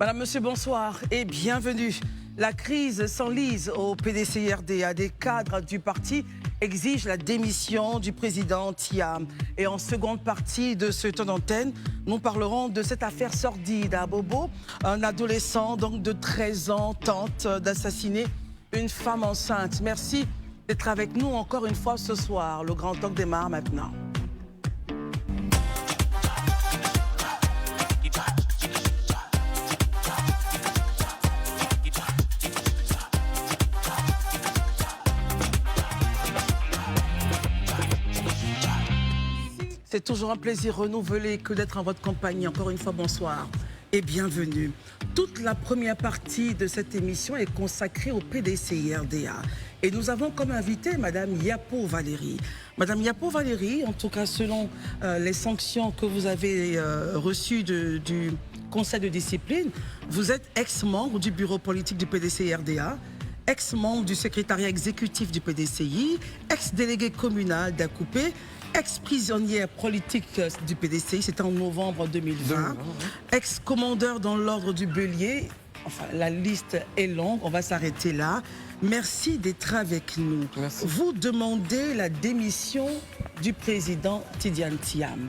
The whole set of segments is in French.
Madame, Monsieur, bonsoir et bienvenue. La crise s'enlise au PDCI-RDA. Des cadres du parti exigent la démission du président Thiam. Et en seconde partie de ce temps d'antenne, nous parlerons de cette affaire sordide à Bobo. Un adolescent donc de 13 ans tente d'assassiner une femme enceinte. Merci d'être avec nous encore une fois ce soir. Le Grand Talk démarre maintenant. C'est toujours un plaisir renouvelé que d'être en votre compagnie. Encore une fois, bonsoir et bienvenue. Toute la première partie de cette émission est consacrée au PDCI-RDA. Et nous avons comme invité Madame Yapo Valérie. Madame Yapo Valérie, en tout cas selon les sanctions que vous avez reçues du Conseil de discipline, vous êtes ex-membre du bureau politique du PDCI-RDA, ex-membre du secrétariat exécutif du PDCI, ex-délégué communal d'Akoupé, ex-prisonnière politique du PDCI, c'était en novembre 2020, ex-commandeur dans l'ordre du Bélier. Enfin, la liste est longue, on va s'arrêter là. Merci d'être avec nous. Merci. Vous demandez la démission du président Tidjane Thiam.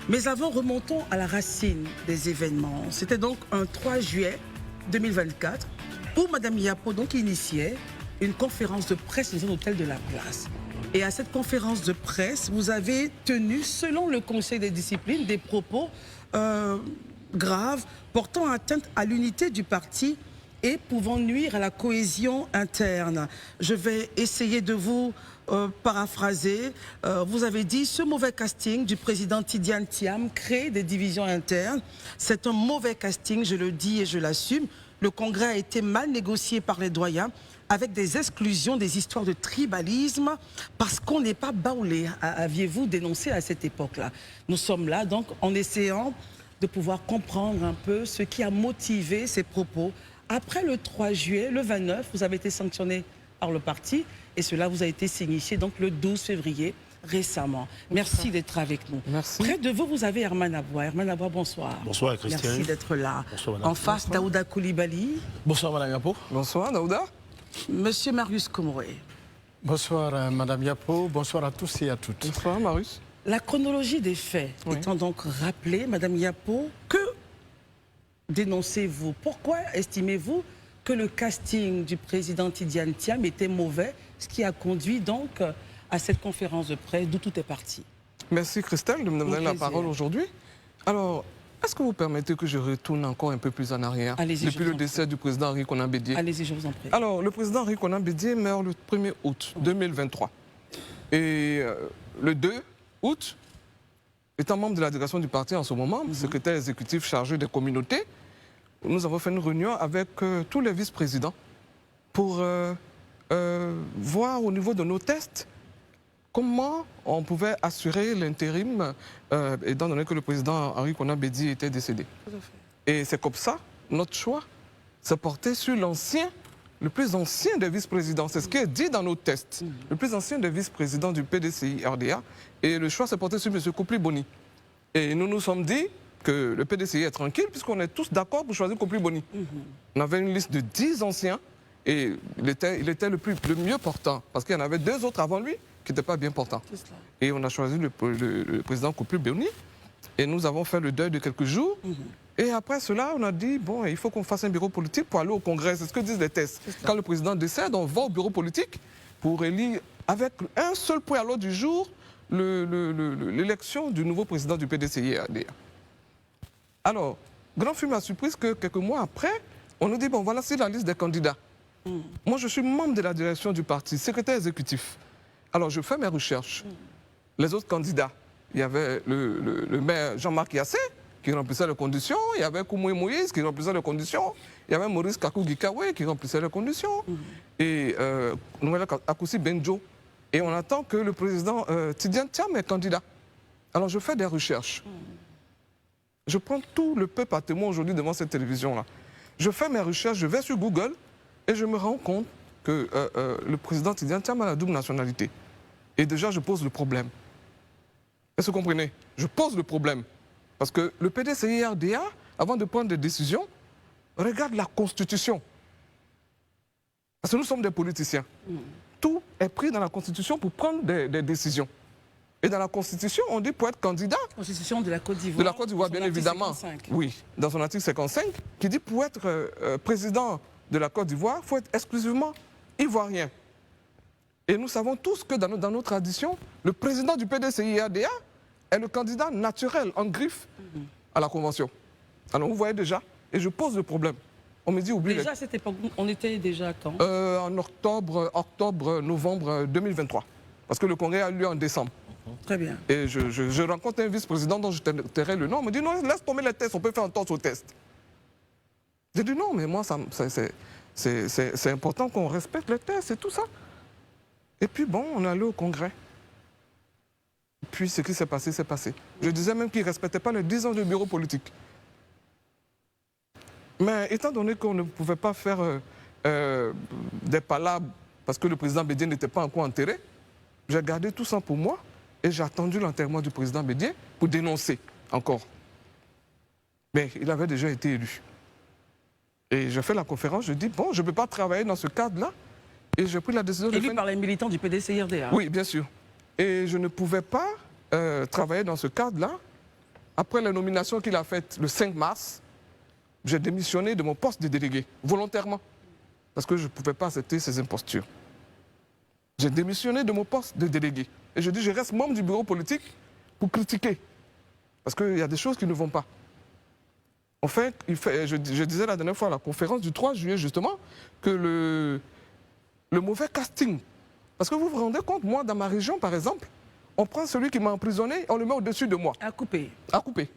Mais avant, remontons à la racine des événements. C'était donc un 3 juillet 2024 où Madame Yapo donc initiait une conférence de presse dans un hôtel de la place. Et à cette conférence de presse, vous avez tenu, selon le Conseil des disciplines, des propos graves portant atteinte à l'unité du parti et pouvant nuire à la cohésion interne. Je vais essayer de vous paraphraser. Vous avez dit « Ce mauvais casting du président Tidjane Thiam crée des divisions internes. C'est un mauvais casting, je le dis et je l'assume. Le congrès a été mal négocié par les doyens, avec des exclusions, des histoires de tribalisme, parce qu'on n'est pas baoulé, aviez-vous dénoncé à cette époque-là. Nous sommes là, donc, en essayant de pouvoir comprendre un peu ce qui a motivé ces propos. Après le 3 juillet, le 29, vous avez été sanctionné par le parti, et cela vous a été signifié donc le 12 février, récemment. Merci d'être avec nous. Merci. Près de vous, vous avez Herman Aboua. Herman Aboua, bonsoir. Bonsoir, Christian. Merci d'être là. Bonsoir, madame. En face, Daouda Koulibaly. Bonsoir, Madame Yapo. Bonsoir, Daouda. Monsieur Marius Komoré. Bonsoir, Madame Yapo. Bonsoir à tous et à toutes. Bonsoir, Marius. La chronologie des faits étant donc rappelée, Madame Yapo, que dénoncez-vous? Pourquoi estimez-vous que le casting du président Tidjane Thiam était mauvais, ce qui a conduit donc à cette conférence de presse d'où tout est parti? Merci, Christelle, de me donner la parole aujourd'hui. Alors, est-ce que vous permettez que je retourne encore un peu plus en arrière depuis le décès du président Henri Konan Bédié? Allez-y, je vous en prie. Alors, le président Henri Konan Bédié meurt le 1er août 2023. Et le 2 août, étant membre de la délégation du parti en ce moment, secrétaire exécutif chargé des communautés, nous avons fait une réunion avec tous les vice-présidents pour voir au niveau de nos tests comment on pouvait assurer l'intérim, étant donné que le président Henri Konan Bédié était décédé. Et c'est comme ça, notre choix s'est porté sur l'ancien, le plus ancien des vice-présidents. C'est ce qui est dit dans nos tests. Le plus ancien des vice-présidents du PDCI-RDA. Et le choix s'est porté sur M. Kopli-Boni. Et nous nous sommes dit que le PDCI est tranquille, puisqu'on est tous d'accord pour choisir Kopli-Boni. On avait une liste de 10 anciens, et il était le mieux portant, parce qu'il y en avait 2 autres avant lui qui n'étaient pas bien portants. Et on a choisi le président Kopli-Boni, et nous avons fait le deuil de quelques jours. Et après cela, on a dit, bon, il faut qu'on fasse un bureau politique pour aller au Congrès. C'est ce que disent les tests. Quand le président décède, on va au bureau politique pour élire, avec un seul point à l'ordre du jour, l'élection du nouveau président du PDCI-RDA. Alors, grand fut ma surprise que quelques mois après, on nous dit, bon, voilà, c'est la liste des candidats. Moi, je suis membre de la direction du parti, secrétaire exécutif. Alors, je fais mes recherches. Les autres candidats, il y avait le maire Jean-Marc Yassé, qui remplissait les conditions, il y avait Koumoué Moïse qui remplissait les conditions, il y avait Maurice Kakou-Gikawe qui remplissait les conditions, et Noël Akoussi Benjo. Et on attend que le président Tidjane Thiam est candidat. Alors, je fais des recherches. Je prends tout le peuple à témoin aujourd'hui devant cette télévision-là. Je fais mes recherches, je vais sur Google et je me rends compte que le président Tidjane Thiam a la double nationalité. Et déjà, je pose le problème. Est-ce que vous comprenez? Je pose le problème. Parce que le PDCI-RDA, avant de prendre des décisions, regarde la Constitution. Parce que nous sommes des politiciens. Tout est pris dans la Constitution pour prendre des décisions. Et dans la Constitution, on dit pour être candidat... Constitution de la Côte d'Ivoire. De la Côte d'Ivoire, bien évidemment. 55. Oui, dans son article 55, qui dit pour être président de la Côte d'Ivoire, il faut être exclusivement ivoirien. Et nous savons tous que dans nos traditions, le président du PDCI-RDA est le candidat naturel en griffe à la Convention. Alors vous voyez déjà, et je pose le problème. On me dit, oublie... Déjà à cette époque, on était déjà quand en octobre, novembre 2023. Parce que le congrès a eu lieu en décembre. Très bien. Et je rencontre un vice-président dont je tairai le nom. Il me dit, non, laisse tomber les tests, on peut faire un torse au test. J'ai dit, non, mais moi, c'est important qu'on respecte les tests et tout ça. Et puis bon, on est allé au congrès. Puis ce qui s'est passé, c'est passé. Je disais même qu'il ne respectait pas les 10 ans de bureau politique. Mais étant donné qu'on ne pouvait pas faire des palabres parce que le président Bédié n'était pas encore enterré, j'ai gardé tout ça pour moi et j'ai attendu l'enterrement du président Bédié pour dénoncer encore. Mais il avait déjà été élu. Et j'ai fait la conférence, je dis, bon, je ne peux pas travailler dans ce cadre-là. Et j'ai pris la décision de... Élu par les militants du PDCI-RDA. Oui, bien sûr. Et je ne pouvais pas travailler dans ce cadre-là. Après la nomination qu'il a faite le 5 mars, j'ai démissionné de mon poste de délégué, volontairement, parce que je ne pouvais pas accepter ces impostures. J'ai démissionné de mon poste de délégué. Et je dis, je reste membre du bureau politique pour critiquer, parce qu'il y a des choses qui ne vont pas. En fait, je disais la dernière fois à la conférence du 3 juillet, justement, que le mauvais casting. Parce que vous vous rendez compte, moi, dans ma région, par exemple, on prend celui qui m'a emprisonné, on le met au-dessus de moi. À couper. À couper.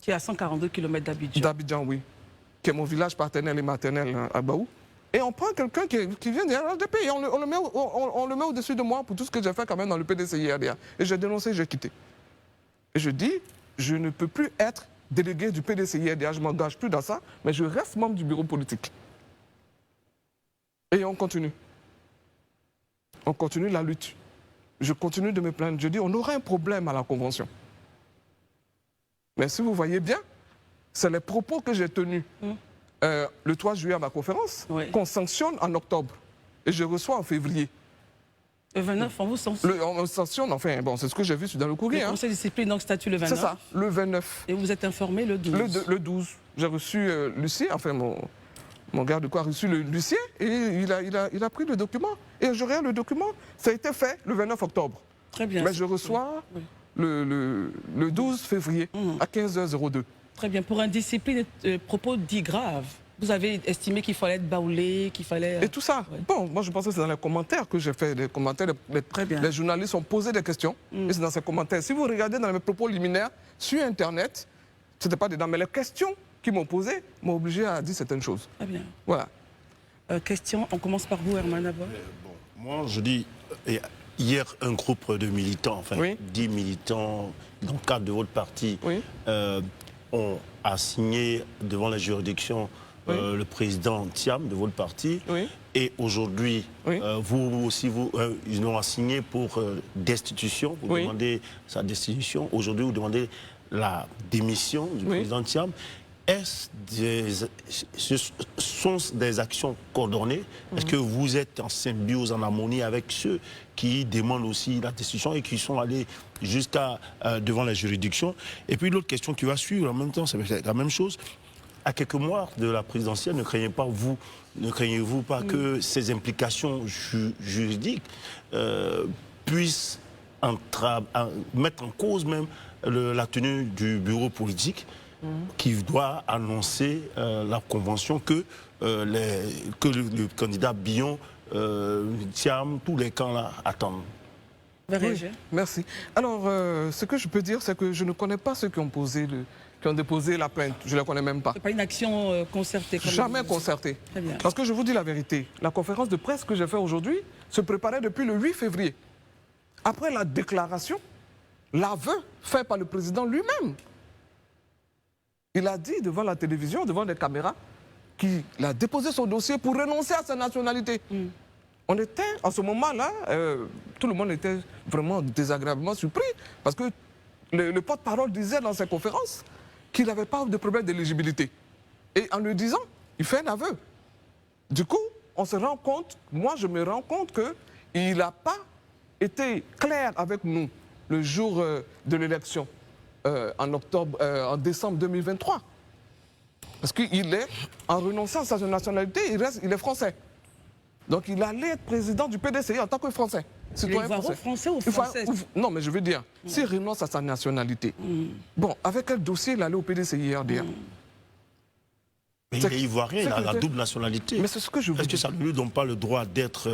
Qui est à 142 km d'Abidjan. D'Abidjan, oui. Qui est mon village paternel et maternel à Baou. Et on prend quelqu'un qui vient de RDP et on le met au-dessus de moi pour tout ce que j'ai fait quand même dans le PDCI-RDA. Et j'ai dénoncé, j'ai quitté. Et je dis, je ne peux plus être délégué du PDCI-RDA, je ne m'engage plus dans ça, mais je reste membre du bureau politique. Et on continue. On continue la lutte. Je continue de me plaindre. Je dis, on aura un problème à la Convention. Mais si vous voyez bien, c'est les propos que j'ai tenus le 3 juillet à ma conférence qu'on sanctionne en octobre. Et je reçois en février. Le 29, on vous sanctionne. On sanctionne, enfin, bon, c'est ce que j'ai vu dans le courrier. Le conseil de discipline, donc, statue le 29. C'est ça, le 29. Et vous êtes informé le 12. Le 12. J'ai reçu Lucien, enfin, mon garde de corps a reçu Lucien et il a pris le document. Et je regarde le document, ça a été fait le 29 octobre. Très bien. Mais je reçois le 12 février à 15h02. Très bien. Pour indiscipline, propos dits graves, vous avez estimé qu'il fallait être baoulé, qu'il fallait... Et tout ça. Bon, moi je pense que c'est dans les commentaires que j'ai fait des commentaires. Les journalistes ont posé des questions et c'est dans ces commentaires. Si vous regardez dans mes propos liminaires sur Internet, ce n'était pas dedans, mais les questions qui m'ont posé m'ont obligé à dire certaines choses. Très bien. Voilà. Question, on commence par vous, Herman, d'abord. Moi, je dis, hier, un groupe de militants, enfin 10 militants dans le cadre de votre parti, ont assigné devant la juridiction le président Thiam de votre parti. Et aujourd'hui, vous aussi, ils l'ont assigné pour destitution, vous demandez sa destitution. Aujourd'hui, vous demandez la démission du président Thiam. Ce sont des actions coordonnées? Est-ce que vous êtes en symbiose, en harmonie avec ceux qui demandent aussi la destitution et qui sont allés jusqu'à devant la juridiction? Et puis l'autre question qui va suivre en même temps, c'est la même chose. À quelques mois de la présidentielle, ne craignez-vous pas que ces implications juridiques puissent mettre en cause même la tenue du bureau politique qui doit annoncer la convention que le candidat Billon, Thiam, tous les camps là attendent? Merci. Alors, ce que je peux dire, c'est que je ne connais pas ceux qui ont déposé la plainte. Je ne les connais même pas. Ce n'est pas une action concertée? Jamais concertée. Très bien. Parce que je vous dis la vérité, la conférence de presse que j'ai faite aujourd'hui se préparait depuis le 8 février. Après la déclaration, l'aveu fait par le président lui-même. Il a dit devant la télévision, devant les caméras, qu'il a déposé son dossier pour renoncer à sa nationalité. On était, en ce moment-là, tout le monde était vraiment désagréablement surpris parce que le porte-parole disait dans ses conférences qu'il n'avait pas de problème d'éligibilité. Et en le disant, il fait un aveu. Du coup, on se rend compte, moi je me rends compte qu'il n'a pas été clair avec nous le jour de l'élection en décembre 2023. Parce qu'il est, en renonçant à sa nationalité, il est français. Donc il allait être président du PDCI en tant que français. Citoyen français ou français? Non, mais je veux dire, s'il renonce à sa nationalité, bon, avec quel dossier il allait au PDCI RDA? Mais il est ivoirien, il a la double nationalité. Mais c'est ce que je vous dis. Est-ce que ça ne lui donne pas le droit d'être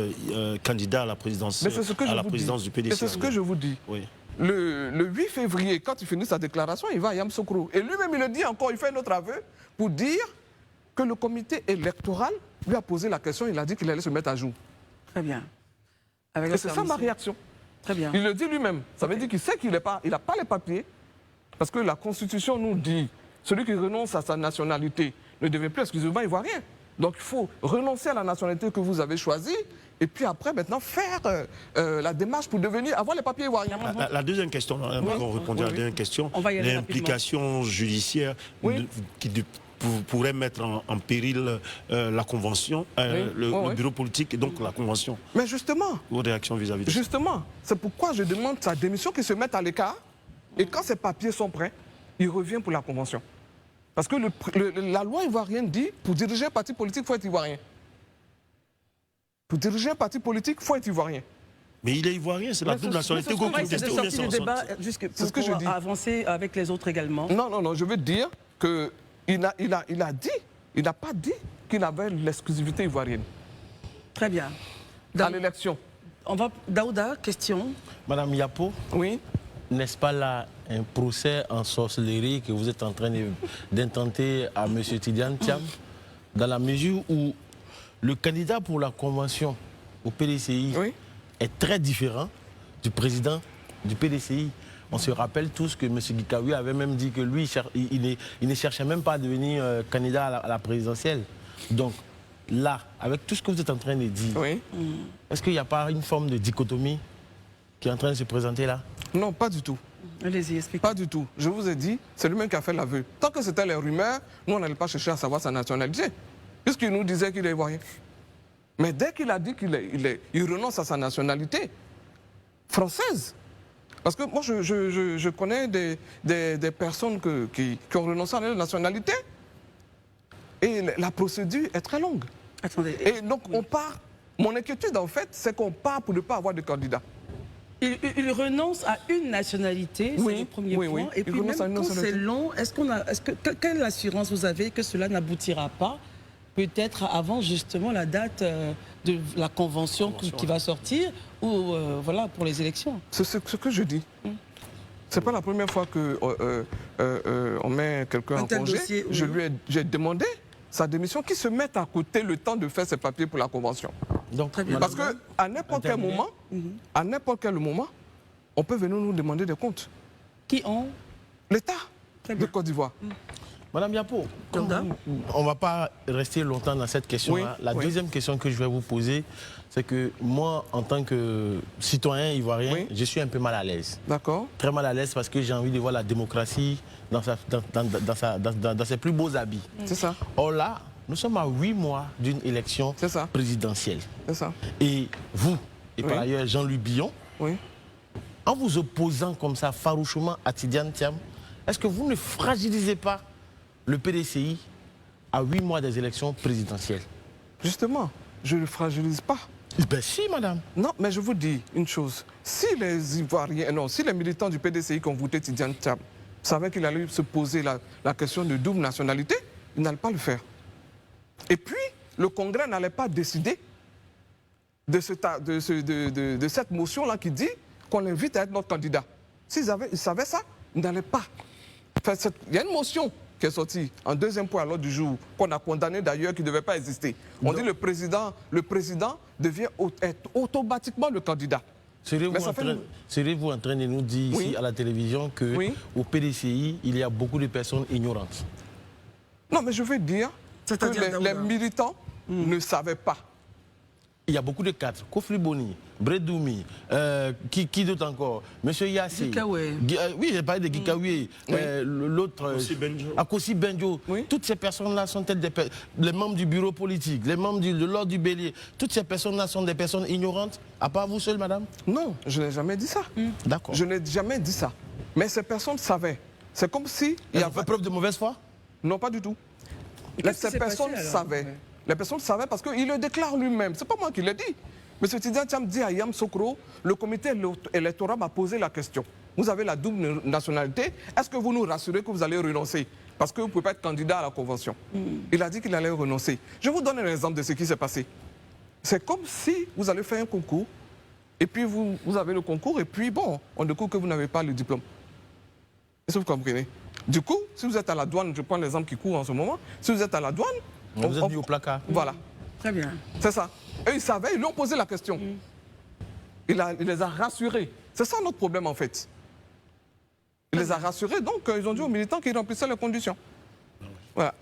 candidat à la présidence, du PDCI? Mais c'est ce que je vous dis. Oui. Le 8 février, quand il finit sa déclaration, il va à Yamoussoukro. Et lui-même, il le dit encore, il fait un autre aveu pour dire que le comité électoral lui a posé la question, il a dit qu'il allait se mettre à jour. Très bien. Et c'est ça ma réaction. Très bien. Il le dit lui-même. Ça veut dire qu'il sait qu'il n'a pas les papiers, parce que la Constitution nous dit, celui qui renonce à sa nationalité ne devient plus exclusivement ivoirien. Donc il faut renoncer à la nationalité que vous avez choisie, et puis après, maintenant, faire la démarche pour avoir les papiers ivoiriens. La deuxième question, on répondait à la deuxième question, l'implication judiciaire qui pourrait mettre en péril la convention, le bureau politique et donc la convention. Mais justement, vos réactions vis-à-vis de ça? Justement, c'est pourquoi je demande sa démission, qu'il se mette à l'écart, et quand ses papiers sont prêts, il revient pour la convention. Parce que la loi ivoirienne dit, pour diriger un parti politique, il faut être ivoirien. Pour diriger un parti politique, il faut être ivoirien. Mais il est ivoirien, c'est la double nationalité qu'on conteste. C'est sorti du débat, c'est ce que je dis. Avancer avec les autres également. Non, je veux dire qu'il n'a pas dit qu'il avait l'exclusivité ivoirienne. Très bien. À l'élection. Daouda, question. Madame Yapo. Oui. N'est-ce pas là un procès en sorcellerie que vous êtes en train d'intenter à M. Tidiane Thiam, dans la mesure où le candidat pour la convention au PDCI est très différent du président du PDCI. On se rappelle tous que M. Gikawi avait même dit que lui, il ne cherchait même pas à devenir candidat à la présidentielle. Donc là, avec tout ce que vous êtes en train de dire, est-ce qu'il n'y a pas une forme de dichotomie qui est en train de se présenter là? Non, pas du tout. Allez-y, expliquez. Pas du tout. Je vous ai dit, c'est lui-même qui a fait l'aveu. Tant que c'était les rumeurs, nous, on n'allait pas chercher à savoir sa nationalité, puisqu'il nous disait qu'il est ivoirien. Mais dès qu'il a dit qu'il renonce à sa nationalité française, parce que moi, je connais des personnes qui ont renoncé à leur nationalité, et la procédure est très longue. Attendez. Et donc, on part. Mon inquiétude, en fait, c'est qu'on part pour ne pas avoir de candidat. Il renonce à une nationalité, c'est le premier point. Et puis même quand c'est long, quelle assurance vous avez que cela n'aboutira pas, peut-être avant justement la date de la convention qui va sortir, ou voilà, pour les élections? C'est ce que je dis. C'est pas la première fois qu'on met quelqu'un en congé. J'ai demandé sa démission, qui se mette à côté le temps de faire ses papiers pour la convention. Donc, parce qu'à n'importe quel moment, on peut venir nous demander des comptes. Qui ont? L'État de Côte d'Ivoire. Madame Yapo, on ne va pas rester longtemps dans cette question-là. La deuxième question que je vais vous poser, c'est que moi, en tant que citoyen ivoirien, je suis un peu mal à l'aise. D'accord. Très mal à l'aise parce que j'ai envie de voir la démocratie dans ses plus beaux habits. C'est ça. Or là, nous sommes à 8 mois d'une élection présidentielle. C'est ça. Et vous, et par ailleurs Jean-Louis Billon, en vous opposant comme ça farouchement à Tidiane Thiam, est-ce que vous ne fragilisez pas le PDCI à 8 mois des élections présidentielles? Justement, je ne le fragilise pas. Ben si, madame. Non, mais je vous dis une chose. Si les Ivoiriens, si les militants du PDCI qui ont voté Tidiane Thiam savaient qu'il allait se poser la question de double nationalité, ils n'allaient pas le faire. Et puis, le Congrès n'allait pas décider de cette motion-là qui dit qu'on l'invite à être notre candidat. Ils savaient ça, ils n'allaient pas. Enfin, il y a une motion qui est sortie en deuxième point à l'ordre du jour, qu'on a condamné d'ailleurs, qui ne devait pas exister. On dit le président devient automatiquement le candidat. Serez-vous en train de nous dire ici à la télévision qu'au PDCI, il y a beaucoup de personnes ignorantes? Non, mais je veux dire que les militants ne savaient pas il y a beaucoup de cadres. Kofli Boni, Bredoumi, qui d'autre encore? Monsieur Yassé. Gikawe. Oui, j'ai parlé de Gikawe. L'autre. Akossi Benjo. Akossi Benjo. Oui. Toutes ces personnes-là sont les membres du bureau politique, les membres de l'ordre du bélier. Toutes ces personnes-là sont des personnes ignorantes, à part vous seul, madame? Non, je n'ai jamais dit ça. D'accord. Je n'ai jamais dit ça. Mais ces personnes savaient. C'est comme si... Il y a preuve de mauvaise foi? Non, pas du tout. Qu'est-ce qui Ces s'est personnes passé, alors? savaient. Les personnes savaient parce qu'il le déclare lui-même. Ce n'est pas moi qui l'ai dit. M. Tidjane Thiam dit à Yam Sokro, le comité électoral m'a posé la question. Vous avez la double nationalité. Est-ce que vous nous rassurez que vous allez renoncer? Parce que vous ne pouvez pas être candidat à la convention. Il a dit qu'il allait renoncer. Je vous donne un exemple de ce qui s'est passé. C'est comme si vous allez faire un concours, et puis vous avez le concours, et puis bon, on découvre que vous n'avez pas le diplôme. Est-ce que vous comprenez? Du coup, si vous êtes à la douane, je prends l'exemple qui court en ce moment, si vous êtes à la douane... Vous êtes mis au placard. Voilà, Très bien. c'est ça. Et ils savaient, ils lui ont posé la question. Il les a rassurés. C'est ça notre problème en fait. Il les a rassurés, donc ils ont dit aux militants qu'ils remplissaient les conditions. Voilà.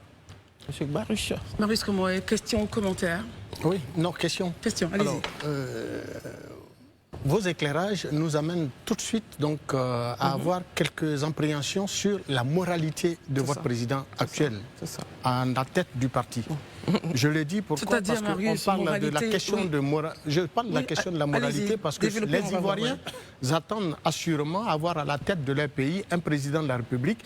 Monsieur Baruch. Maurice Komoé, question, commentaire? Oui, non, question. Question, allez-y. Alors, vos éclairages nous amènent tout de suite donc, à avoir quelques appréhensions sur la moralité de votre président actuel à la tête du parti. Je le dis pourquoi? Parce qu'on parle de la question de moralité. Je parle de la question de la moralité parce que les Ivoiriens attendent assurément avoir à la tête de leur pays un président de la République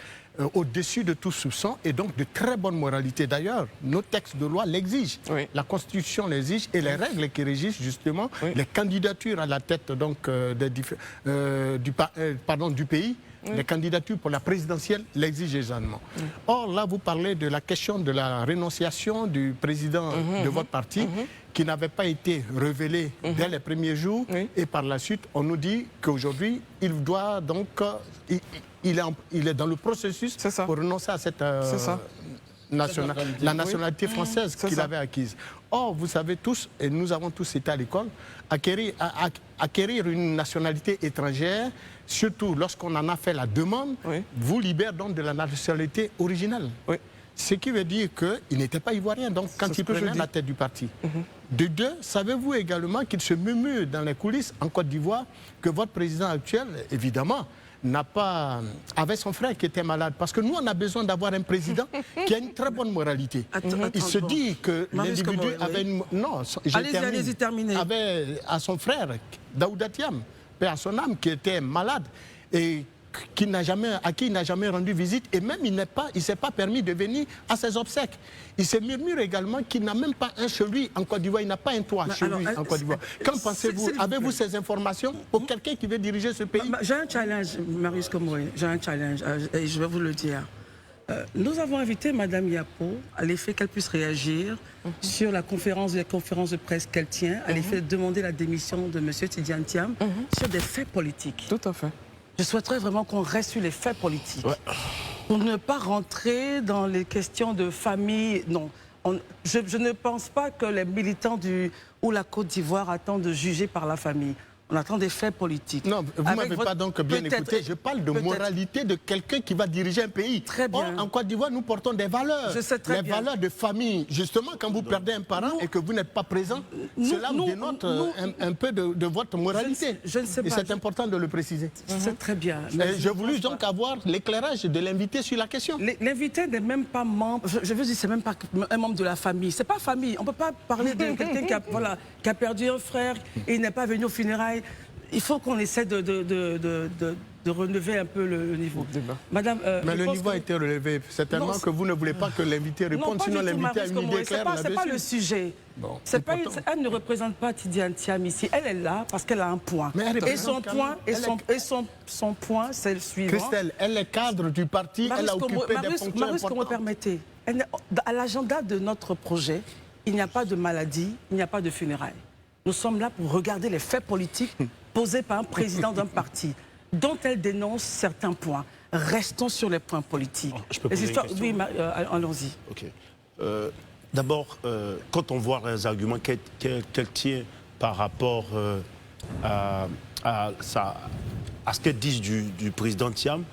au-dessus de tout soupçon et donc de très bonne moralité. D'ailleurs, nos textes de loi l'exigent. Oui. La Constitution l'exige et les règles qui régissent justement les candidatures à la tête donc, du pays. Les candidatures pour la présidentielle l'exigent également. Or, là, vous parlez de la question de la rénonciation du président de votre parti qui n'avait pas été révélée dès les premiers jours. Et par la suite, on nous dit qu'aujourd'hui, il doit donc... il est dans le processus pour renoncer à cette la nationalité française qu'il avait acquise. Or, vous savez tous, et nous avons tous été à l'école, acquérir une nationalité étrangère, surtout lorsqu'on en a fait la demande, vous libère donc de la nationalité originale. Ce qui veut dire qu'il n'était pas ivoirien, donc quand il prenait la tête du parti. De deux, savez-vous également qu'il se murmure dans les coulisses en Côte d'Ivoire que votre président actuel, évidemment, avait son frère qui était malade. Parce que nous, on a besoin d'avoir un président qui a une très bonne moralité. Il se dit que l'individu avait une... Non, allez-y, terminez. Avait à son frère, Daouda Thiam, père à son âme, qui était malade et à qui il n'a jamais rendu visite. Et même, il ne s'est pas permis de venir à ses obsèques. Il se murmure également qu'il n'a même pas un chez lui en Côte d'Ivoire. Il n'a pas un toit chez lui en Côte d'Ivoire. Qu'en pensez-vous? Avez-vous ces informations pour quelqu'un qui veut diriger ce pays? J'ai un challenge, Maurice Komoé. J'ai un challenge et je vais vous le dire. Nous avons invité Mme Yapo à l'effet qu'elle puisse réagir sur la conférence de presse qu'elle tient, à l'effet de demander la démission de M. Tidjane Thiam sur des faits politiques. Tout à fait. Je souhaiterais vraiment qu'on reste sur les faits politiques. Pour ne pas rentrer dans les questions de famille. Non. Je ne pense pas que les militants ou la Côte d'Ivoire attendent de juger par la famille. On attend des faits politiques. Non, vous ne m'avez pas donc bien écouté. Je parle de moralité de quelqu'un qui va diriger un pays. Très bien. Or, en Côte d'Ivoire, nous portons des valeurs. Je sais très les bien. valeurs de famille. Justement, quand vous perdez un parent et que vous n'êtes pas présent, cela dénote un peu de votre moralité. Je ne sais pas. Et c'est important de le préciser. Je sais très bien. Je voulais donc avoir l'éclairage de l'invité sur la question. L'invité n'est même pas membre, je veux dire, c'est même pas un membre de la famille. C'est pas famille. On ne peut pas parler de quelqu'un qui a perdu un frère et il n'est pas venu aux funérailles. Il faut qu'on essaie de relever un peu le niveau. Madame, mais le niveau a été relevé. Certainement que vous ne voulez pas que l'invité réponde, sinon l'invité a une idée claire là-dessus. Ce n'est pas le sujet. Bon, elle ne représente pas Tidjane Thiam ici. Elle est là parce qu'elle a un point. Et son point, c'est le suivant. Christelle, elle est cadre du parti, elle a occupé des fonctions importantes. Maurice, me permettez, à l'agenda de notre projet, il n'y a pas de maladie, il n'y a pas de funérailles. Nous sommes là pour regarder les faits politiques posés par un président d'un parti dont elle dénonce certains points. Restons sur les points politiques. Je peux poser une question? Oui, allons-y. Ok. D'abord, quand on voit les arguments qu'elle tient par rapport à ce qu'elle dit du président Thiam,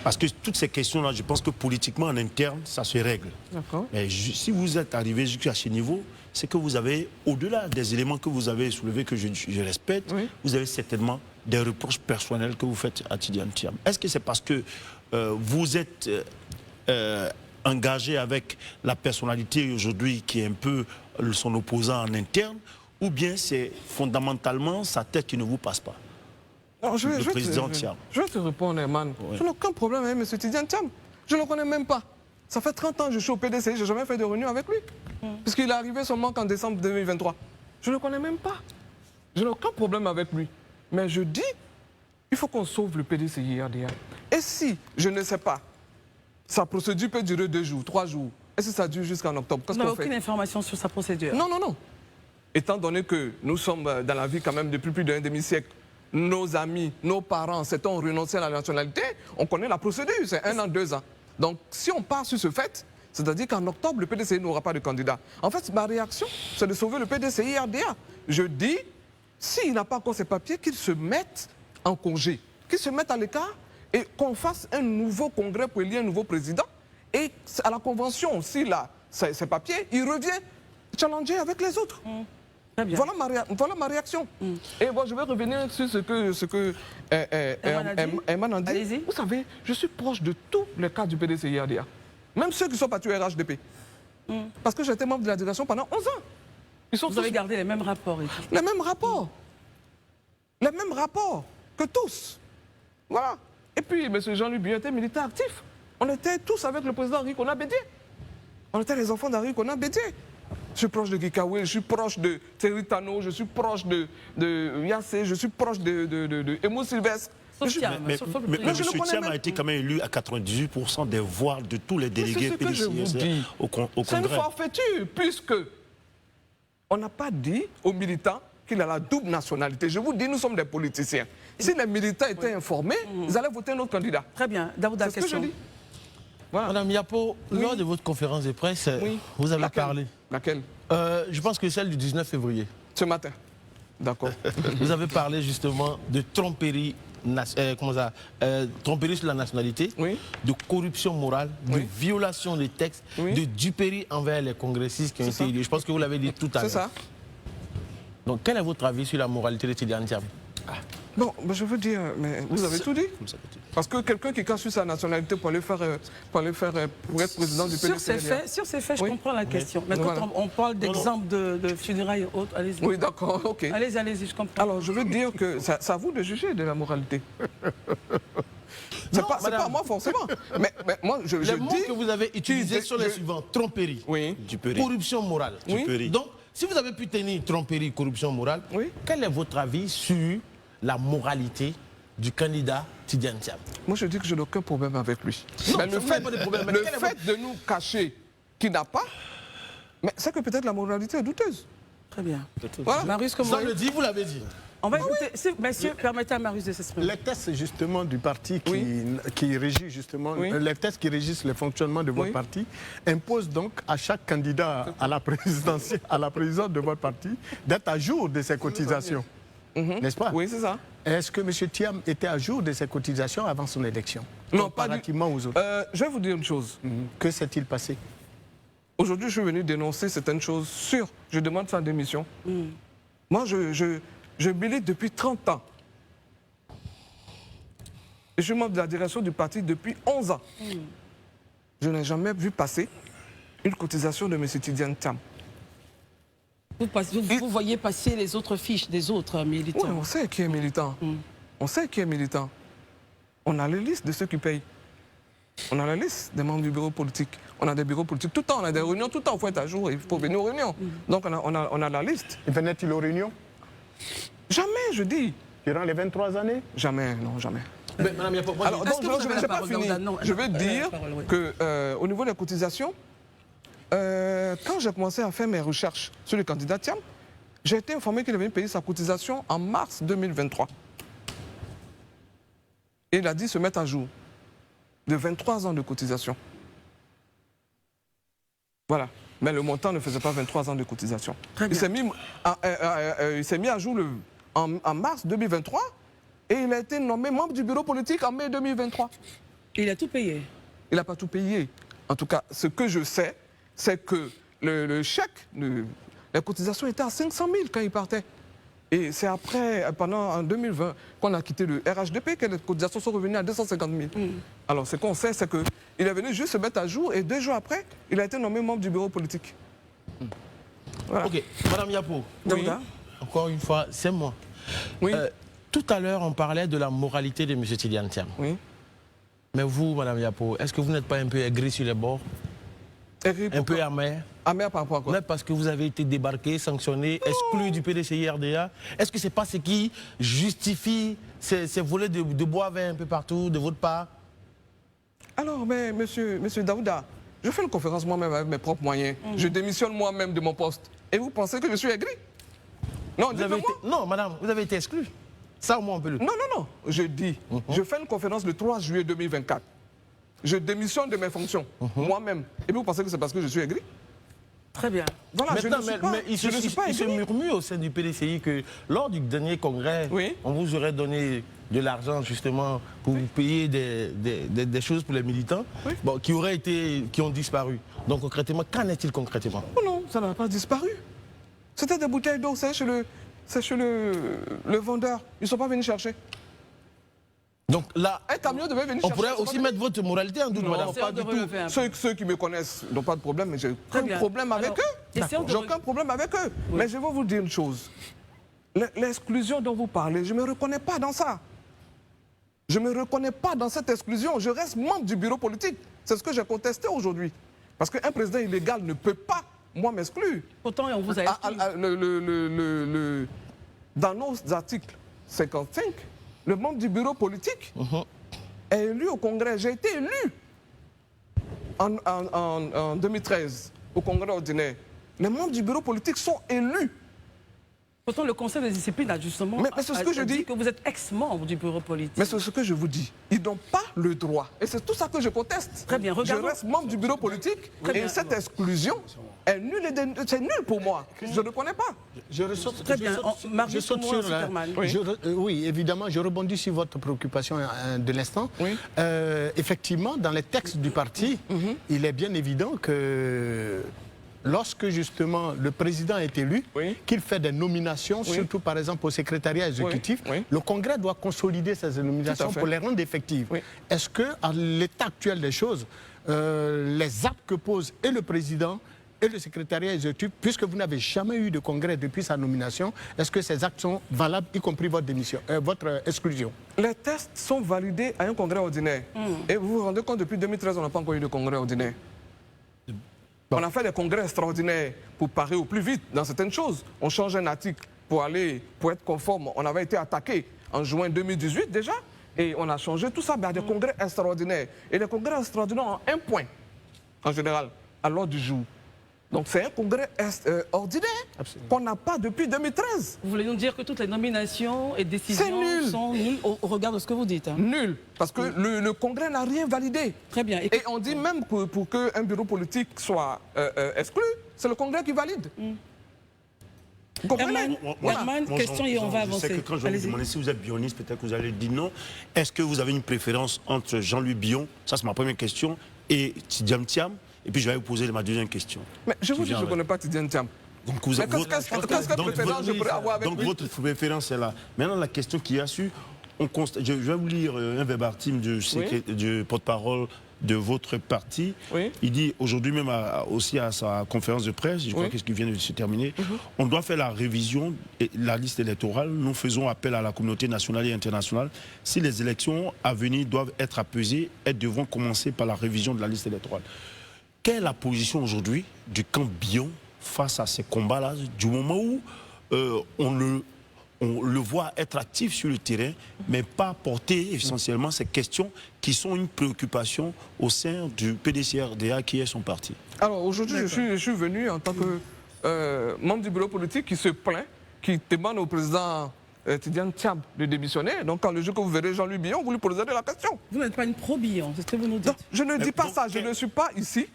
Parce que toutes ces questions-là, je pense que politiquement, en interne, ça se règle. D'accord. Mais si vous êtes arrivé jusqu'à ce niveau, c'est que vous avez, au-delà des éléments que vous avez soulevés, que je respecte, Oui. vous avez certainement des reproches personnels que vous faites à Tidiane Thiam. Est-ce que c'est parce que vous êtes engagé avec la personnalité aujourd'hui qui est un peu son opposant en interne, ou bien c'est fondamentalement sa tête qui ne vous passe pas? Alors, je vais te répondre, Herman. Ouais. Je n'ai aucun problème avec M. Tidiane Thiam. Je ne le connais même pas. Ça fait 30 ans que je suis au PDC, je n'ai jamais fait de réunion avec lui. Puisqu'il est arrivé seulement qu'en décembre 2023. Je ne le connais même pas. Je n'ai aucun problème avec lui. Mais je dis, il faut qu'on sauve le PDC-IRDA. Et si, je ne sais pas, sa procédure peut durer 2 jours, 3 jours, et si ça dure jusqu'en octobre, qu'est-ce Vous qu'on n'avez fait? aucune information sur sa procédure? Non, non, non. Étant donné que nous sommes dans la vie quand même depuis plus d'un demi-siècle, nos amis, nos parents, certains ont renoncé à la nationalité, on connaît la procédure, c'est 1 an, 2 ans. Donc si on part sur ce fait, c'est-à-dire qu'en octobre, le PDCI n'aura pas de candidat. En fait, ma réaction, c'est de sauver le PDCI-RDA. Je dis, s'il n'a pas encore ses papiers, qu'il se mette en congé, qu'il se mette à l'écart et qu'on fasse un nouveau congrès pour élire un nouveau président. Et à la convention, s'il a ses papiers, il revient challenger avec les autres. Très bien. Voilà ma réaction. Et bon, je vais revenir sur ce que Herman a dit. Allez-y. Vous savez, je suis proche de tous les cas du PDCI-RDA. Même ceux qui sont partis au RHDP. Parce que j'étais membre de la direction pendant 11 ans. Vous avez gardé les mêmes rapports et tout. Les mêmes rapports. Les mêmes rapports que tous. Voilà. Et puis, M. Jean-Louis Biot était militaire actif. On était tous avec le président Henri Konan Bédié. On était les enfants d'Henri Konan Bédié. Je suis proche de Gikawe, je suis proche de Thierry Tano, je suis proche de Yassé, je suis proche de Emo Sylvestre. Mais M. Thiam a été quand même élu à 98% des voix de tous les délégués PDCI au Congrès. C'est une forfaiture, puisque on n'a pas dit aux militants qu'il a la double nationalité. Je vous dis, nous sommes des politiciens. Si les militants étaient informés, ils allaient voter notre candidat. Très bien. Daouda, C'est ce que je dis. Voilà. Madame Yapo, lors de votre conférence de presse, vous avez parlé. Laquelle? Je pense que celle du 19 février. Ce matin. D'accord. Vous avez parlé justement de tromperie, tromperie sur la nationalité, de corruption morale, de violation des textes, de duperie envers les congressistes qui ont été élus. Je pense que vous l'avez dit tout à l'heure. C'est ça. Donc quel est votre avis sur la moralité de Tidiane Thiam? Bon, je veux dire, mais vous avez tout dit. Parce que quelqu'un qui cache sa nationalité pour aller pour être président du PDC. Sur ces faits, je comprends la question. Mais quand on parle d'exemples de funérailles et autres, allez-y. Oui, d'accord, ok. Allez-y, je comprends. Alors, je veux dire que c'est à vous de juger de la moralité. C'est pas moi forcément. Mais moi, je les mots dis que vous avez utilisés sont les suivants: tromperie, corruption morale. Donc, si vous avez pu tenir tromperie, corruption morale, quel est votre avis sur la moralité du candidat Tidiane Thiam? Moi, je dis que je n'ai aucun problème avec lui. Non, mais le fait de nous cacher qu'il n'a pas, mais c'est que peut-être la moralité est douteuse. Très bien. Voilà. Marius, comment Ça le dit, vous l'avez dit. on va écouter. Messieurs, permettez à Marius de s'exprimer. Les tests justement du parti qui régit justement, les tests qui régissent le fonctionnement de votre parti imposent donc à chaque candidat à la présidence de votre parti d'être à jour de ses cotisations. N'est-ce pas? Oui, c'est ça. Est-ce que M. Thiam était à jour de ses cotisations avant son élection? Non, pas comparativement aux autres. Je vais vous dire une chose. Que s'est-il passé? Aujourd'hui, je suis venu dénoncer certaines choses sûres. Je demande sa démission. Moi, je milite depuis 30 ans. Et je suis membre de la direction du parti depuis 11 ans. Je n'ai jamais vu passer une cotisation de M. Tidiane Thiam. Vous voyez passer les autres fiches des autres militants. Oui, on sait qui est militant. On sait qui est militant. On a les listes de ceux qui payent. On a la liste des membres du bureau politique. On a des bureaux politiques. Tout le temps, on a des réunions. Tout le temps, il faut être à jour. Il faut venir aux réunions. Donc, on a la liste. Et venait-il aux réunions? Jamais, je dis. Durant les 23 années? Jamais, non, jamais. Mais, Madame Yapo, Alors, donc, je n'ai pas fini. Je veux dire qu'au niveau des cotisations, quand j'ai commencé à faire mes recherches sur le candidat Thiam, j'ai été informé qu'il avait payé sa cotisation en mars 2023. Et il a dit se mettre à jour de 23 ans de cotisation. Voilà. Mais le montant ne faisait pas 23 ans de cotisation. Il s'est mis à jour en mars 2023 et il a été nommé membre du bureau politique en mai 2023. Il a tout payé. Il n'a pas tout payé. En tout cas, ce que je sais, c'est que le chèque, la cotisation était à 500 000 quand il partait. Et c'est après, en 2020, qu'on a quitté le RHDP que les cotisations sont revenues à 250 000. Alors, ce qu'on sait, c'est qu'il est venu juste se mettre à jour et 2 jours après, il a été nommé membre du bureau politique. Voilà. Ok, Madame Yapo, Oui. encore une fois, c'est moi. Oui. Tout à l'heure, on parlait de la moralité de M. Tidjane Thiam. Oui. Mais vous, Madame Yapo, est-ce que vous n'êtes pas un peu aigri sur les bords? Un peu amer? Amer par rapport à quoi? Mais parce que vous avez été débarqué, sanctionné, exclu du PDCI-RDA. Est-ce que ce n'est pas ce qui justifie ces volets de bois vert un peu partout de votre part? Alors, mais monsieur Daouda, je fais une conférence moi-même avec mes propres moyens. Je démissionne moi-même de mon poste. Et vous pensez que je suis aigri? Non, dites-le-moi. Non, madame, vous avez été exclu. Ça, au moins, on peut le... Non. Je dis, je fais une conférence le 3 juillet 2024. Je démissionne de mes fonctions, moi-même. Et vous pensez que c'est parce que je suis aigri? Très bien. Voilà, Maintenant, mais il se murmure au sein du PDCI que lors du dernier congrès, on vous aurait donné de l'argent justement pour vous payer des choses pour les militants qui ont disparu. Donc concrètement, qu'en est-il concrètement? Oh non, ça n'a pas disparu. C'était des bouteilles d'eau, c'est chez le vendeur. Ils ne sont pas venus chercher. Donc là, un camion devait venir on chercher. pourrait aussi mettre votre moralité en doute, madame. Non, pas du tout. Ceux qui me connaissent n'ont pas de problème, mais j'ai aucun problème avec eux. J'ai aucun problème avec eux. Oui. Mais je vais vous dire une chose. L'exclusion dont vous parlez, je ne me reconnais pas dans ça. Je ne me reconnais pas dans cette exclusion. Je reste membre du bureau politique. C'est ce que j'ai contesté aujourd'hui. Parce qu'un président illégal ne peut pas, moi, m'exclure. Pourtant, on vous a exclu. Dans nos articles 55, le membre du bureau politique est élu au Congrès. J'ai été élu en 2013 au Congrès ordinaire. Les membres du bureau politique sont élus. Pourtant, le Conseil de discipline a justement dit que vous êtes ex-membre du bureau politique. Mais c'est ce que je vous dis. Ils n'ont pas le droit. Et c'est tout ça que je conteste. Très bien, regardons. Je reste membre du bureau politique et cette exclusion est nulle. C'est nul pour moi. Je ne connais pas. Je ressors. Très bien. Je saute sur oui, évidemment, je rebondis sur votre préoccupation de l'instant. Oui. Effectivement, dans les textes du parti, il est bien évident que lorsque justement le président est élu, qu'il fait des nominations, surtout par exemple au secrétariat exécutif, le Congrès doit consolider ces nominations pour les rendre effectives. Est-ce qu'à l'état actuel des choses, les actes que posent et le président et le secrétariat exécutif, puisque vous n'avez jamais eu de congrès depuis sa nomination, est-ce que ces actes sont valables, y compris votre démission, votre exclusion? Les tests sont validés à un congrès ordinaire. Et vous vous rendez compte, depuis 2013, on n'a pas encore eu de congrès ordinaire. On a fait des congrès extraordinaires pour parer au plus vite dans certaines choses. On change un article pour être conforme. On avait été attaqué en juin 2018 déjà, et on a changé tout ça à des congrès extraordinaires. Et les congrès extraordinaires ont un point, en général, à l'ordre du jour. Donc c'est un congrès ordinaire qu'on n'a pas depuis 2013. Vous voulez nous dire que toutes les nominations et décisions sont nulles au regard de ce que vous dites? Nul, parce que le congrès n'a rien validé. Très bien. Et on dit même que pour qu'un bureau politique soit exclu, c'est le congrès qui valide. Vous comprenez? Herman, question et on va avancer. Je sais que quand je vais vous demander si vous êtes bioniste, peut-être que vous allez dire non. Est-ce que vous avez une préférence entre Jean-Louis Bion, ça c'est ma première question, et Tidjane Thiam? Et puis je vais vous poser ma deuxième question. Mais je vous dis, je ne connais pas Tidjane Thiam. Donc, votre préférence est là. Maintenant, la question qu'il y a su, je vais vous lire un verbatim du porte-parole de votre parti. Il dit aujourd'hui même aussi à sa conférence de presse, je crois qu'est-ce qui vient de se terminer, on doit faire la révision de la liste électorale. Nous faisons appel à la communauté nationale et internationale. Si les élections à venir doivent être apaisées, elles devront commencer par la révision de la liste électorale. Quelle est la position aujourd'hui du camp Bion face à ces combats-là, du moment où on le voit être actif sur le terrain, mais pas porter essentiellement ces questions qui sont une préoccupation au sein du PDCI-RDA qui est son parti? Alors aujourd'hui, je suis venu en tant que membre du bureau politique qui se plaint, qui demande au président Tidiane Thiam de démissionner. Donc, quand le jour que vous verrez Jean-Louis Billon, vous lui poserez la question. Vous n'êtes pas une pro-Billon, c'est ce que vous nous dites. Non, je ne dis pas ça, je ne suis pas ici.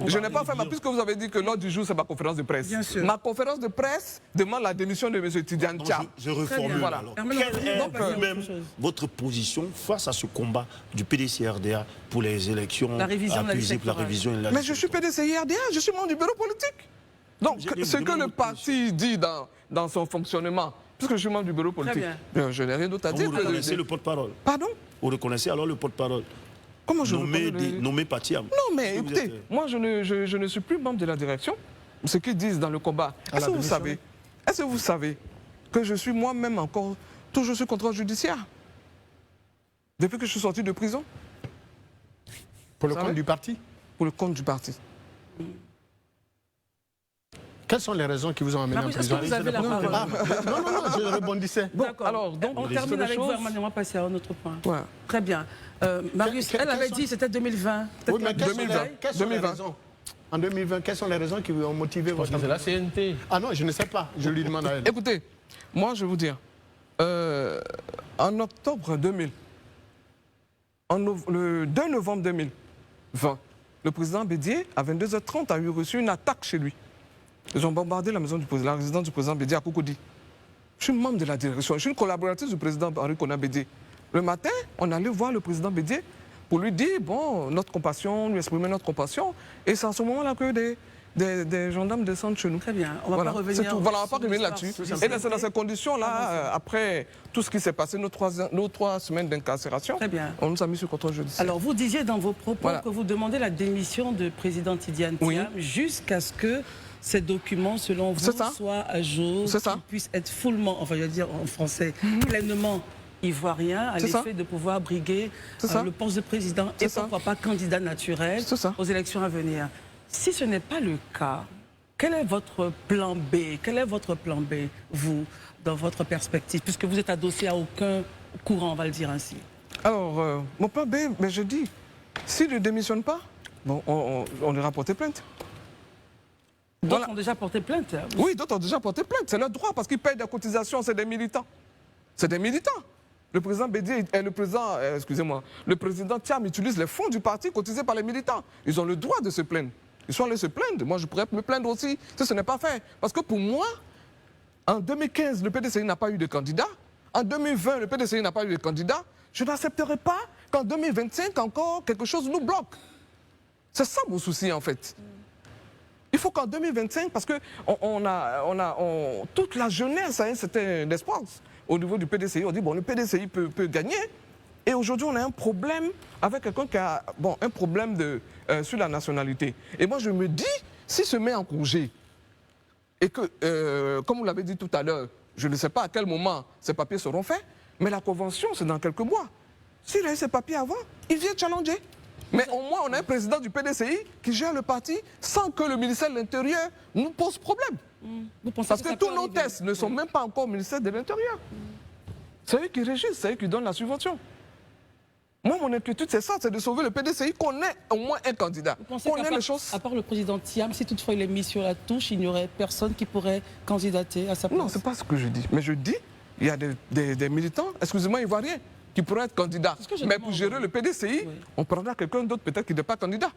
Je n'ai pas fait puisque vous avez dit que l'ordre du jour, c'est ma conférence de presse. Bien sûr. Ma conférence de presse demande la démission de M. Tidiane Thiam. Je reformule. Voilà. Alors. Hermène, Quelle est donc, vous-même votre position face à ce combat du PDC-RDA pour les élections La révision de la liste accusées pour la électorale. révision et la Mais liste je suis PDCI-RDA, je suis membre du bureau politique. Donc, J'ai ce dit, que le demande parti dit dans son fonctionnement, puisque je suis membre du bureau politique, bien. je n'ai rien d'autre à dire. Vous reconnaissez le porte-parole. Pardon? Vous reconnaissez alors le porte-parole Comment je nommé, reconnais le- nommé Patiam. Non, mais Est-ce que vous écoutez, êtes, moi, je ne suis plus membre de la direction. Ce qu'ils disent dans le combat. Est-ce que vous savez que je suis moi-même encore toujours sous contrôle judiciaire depuis que je suis sorti de prison Pour le Ça compte va du parti? pour le compte du parti. Quelles sont les raisons qui vous ont amené en Marius, est-ce prison? que vous avez la parole? Non, je rebondissais. D'accord. alors, donc, on les termine avec vous, choses- Hermane, on va passer à un autre point. Ouais. Très bien. Marius, Quelles elle avait sont- dit c'était 2020. Peut-être Oui, mais qu'elle a quelles sont les- 2020. quelles sont les 2020. raisons? En 2020, quelles sont les raisons qui vous ont motivé Parce votre que c'est la CNT. Ah non, je ne sais pas. Je lui demande à elle. Écoutez, moi, je vais vous dire, en octobre 2000, le 2 novembre 2020, le président Bédier, à 22h30, a eu reçu une attaque chez lui. Ils ont bombardé la maison du président, la résidence du président Bédier à Cocody. Je suis membre de la direction, je suis une collaboratrice du président Henri Konan Bédier. Le matin, on allait voir le président Bédier pour lui dire, bon, notre compassion, lui exprimer notre compassion. Et c'est à ce moment-là que des gendarmes descendent chez nous. Très bien. On va Voilà, pas revenir. c'est tout. Voilà, on va pas sur revenir l'histoire là-dessus. sous Et CNT. c'est dans ces conditions-là, après tout ce qui s'est passé, nos trois semaines d'incarcération, Très bien. on nous a mis sur contrôle judiciaire. Alors, vous disiez dans vos propos Voilà. que vous demandez la démission de président Tidiane Oui. Thiam jusqu'à ce que ces documents, selon vous, C'est ça. soient à jour, C'est ça. qu'ils puissent être fullement, enfin, je veux dire en français, pleinement ivoirien, à C'est ça. l'effet de pouvoir briguer C'est ça. le poste de président C'est et ça. pourquoi pas candidat naturel C'est ça. aux élections à venir. Si ce n'est pas le cas, quel est votre plan B? Quel est votre plan B, vous, dans votre perspective, puisque vous êtes adossé à aucun courant, on va le dire ainsi? Alors, mon plan B, mais je dis, s'il ne démissionne pas, bon, on ira porter plainte. D'autres Voilà. ont déjà porté plainte. Oui, d'autres ont déjà porté plainte. C'est leur droit parce qu'ils payent des cotisations, c'est des militants. C'est des militants. Le président Bédier, le président Thiam utilise les fonds du parti cotisés par les militants. Ils ont le droit de se plaindre. Ils sont allés se plaindre. Moi, je pourrais me plaindre aussi si ce n'est pas fait. Parce que pour moi, en 2015, le PDCI n'a pas eu de candidat. En 2020, le PDCI n'a pas eu de candidat. Je n'accepterai pas qu'en 2025, encore, quelque chose nous bloque. C'est ça mon souci, en fait. Il faut qu'en 2025, parce que toute la jeunesse a un certain espoir au niveau du PDCI. On dit, bon, le PDCI peut gagner. Et aujourd'hui, on a un problème avec quelqu'un qui a un problème sur la nationalité. Et moi, je me dis, s'il se met en congé, et que, comme vous l'avez dit tout à l'heure, je ne sais pas à quel moment ces papiers seront faits, mais la convention, c'est dans quelques mois. S'il a eu ces papiers avant, il vient challenger. Mais au moins, on a un président du PDCI qui gère le parti sans que le ministère de l'Intérieur nous pose problème. Vous pensez Parce ça que peut tous nos arriver? tests ne sont même pas encore au ministère de l'Intérieur. C'est eux qui régissent, c'est eux qui donnent la subvention. Moi, mon inquiétude, c'est ça, c'est de sauver le PDCI, qu'on ait au moins un candidat. Vous pensez Qu'on qu'à ait part, les choses. à part le président Thiam, si toutefois il est mis sur la touche, il n'y aurait personne qui pourrait candidater à sa place? Non, c'est pas ce que je dis. Mais je dis, il y a des militants, excusez-moi, ivoiriens, qui pourraient être candidats. C'est ce que je Mais demande, pour gérer oui. le PDCI, Oui. on prendra quelqu'un d'autre peut-être qui n'est pas candidat.